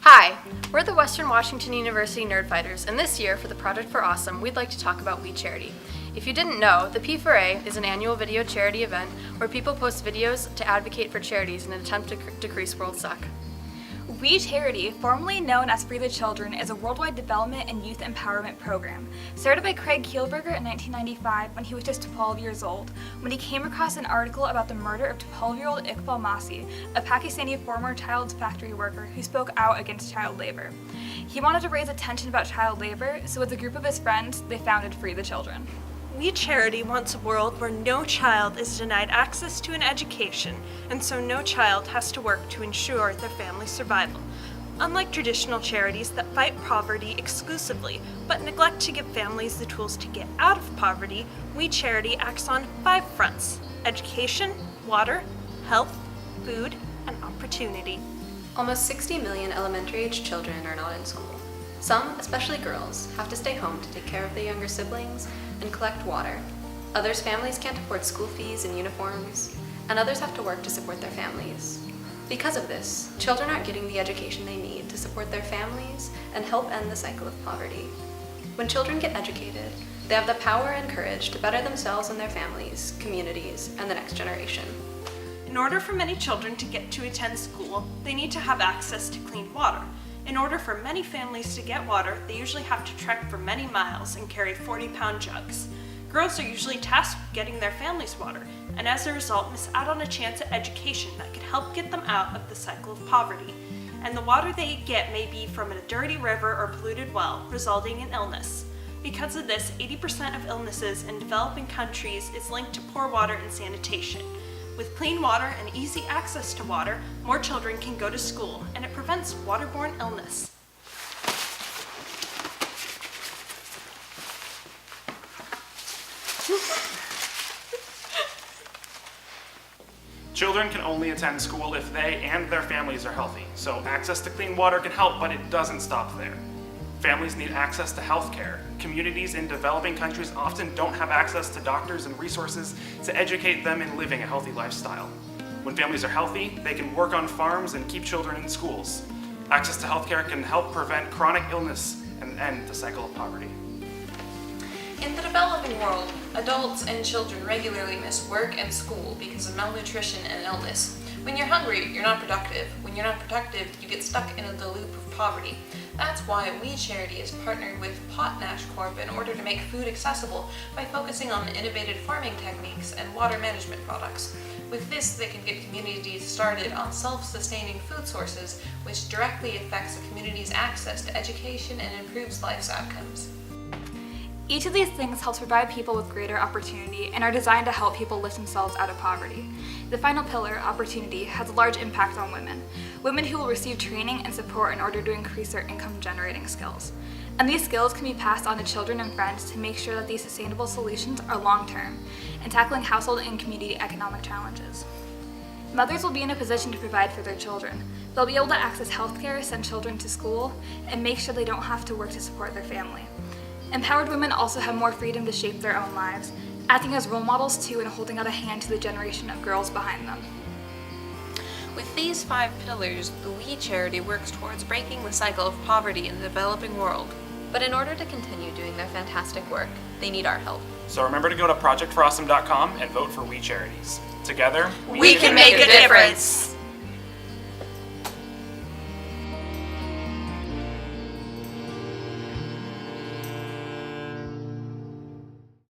Hi, we're the Western Washington University Nerdfighters, and this year, for the Project for Awesome, we'd like to talk about We Charity. If you didn't know, the P4A is an annual video charity event where people post videos to advocate for charities in an attempt to decrease world suck. We Charity, formerly known as Free the Children, is a worldwide development and youth empowerment program. Started by Craig Kielberger in 1995 when he was just 12 years old, when he came across an article about the murder of 12-year-old Iqbal Masih, a Pakistani former child factory worker who spoke out against child labor. He wanted to raise attention about child labor, so with a group of his friends, they founded Free the Children. We Charity wants a world where no child is denied access to an education, and so no child has to work to ensure their family's survival. Unlike traditional charities that fight poverty exclusively, but neglect to give families the tools to get out of poverty, We Charity acts on 5 fronts: education, water, health, food, and opportunity. Almost 60 million elementary-aged children are not in school. Some, especially girls, have to stay home to take care of their younger siblings and collect water. Others' families can't afford school fees and uniforms, and others have to work to support their families. Because of this, children aren't getting the education they need to support their families and help end the cycle of poverty. When children get educated, they have the power and courage to better themselves and their families, communities, and the next generation. In order for many children to get to attend school, they need to have access to clean water. In order for many families to get water, they usually have to trek for many miles and carry 40-pound jugs. Girls are usually tasked with getting their families water, and as a result miss out on a chance at education that could help get them out of the cycle of poverty. And the water they get may be from a dirty river or polluted well, resulting in illness. Because of this, 80% of illnesses in developing countries is linked to poor water and sanitation. With clean water and easy access to water, more children can go to school, and it prevents waterborne illness. Children can only attend school if they and their families are healthy, so access to clean water can help, but it doesn't stop there. Families need access to health care. Communities in developing countries often don't have access to doctors and resources to educate them in living a healthy lifestyle. When families are healthy, they can work on farms and keep children in schools. Access to health care can help prevent chronic illness and end the cycle of poverty. In the developing world, adults and children regularly miss work and school because of malnutrition and illness. When you're hungry, you're not productive. When you're not productive, you get stuck in the loop of poverty. That's why We Charity is partnered with Potnash Corp in order to make food accessible by focusing on innovative farming techniques and water management products. With this, they can get communities started on self-sustaining food sources, which directly affects the community's access to education and improves life's outcomes. Each of these things helps provide people with greater opportunity and are designed to help people lift themselves out of poverty. The final pillar, opportunity, has a large impact on women. Women who will receive training and support in order to increase their income-generating skills. And these skills can be passed on to children and friends to make sure that these sustainable solutions are long-term and tackling household and community economic challenges. Mothers will be in a position to provide for their children. They'll be able to access healthcare, send children to school, and make sure they don't have to work to support their family. Empowered women also have more freedom to shape their own lives, acting as role models too and holding out a hand to the generation of girls behind them. With these 5 pillars, the We Charity works towards breaking the cycle of poverty in the developing world. But in order to continue doing their fantastic work, they need our help. So remember to go to projectforawesome.com and vote for We Charities. Together, We can make a difference!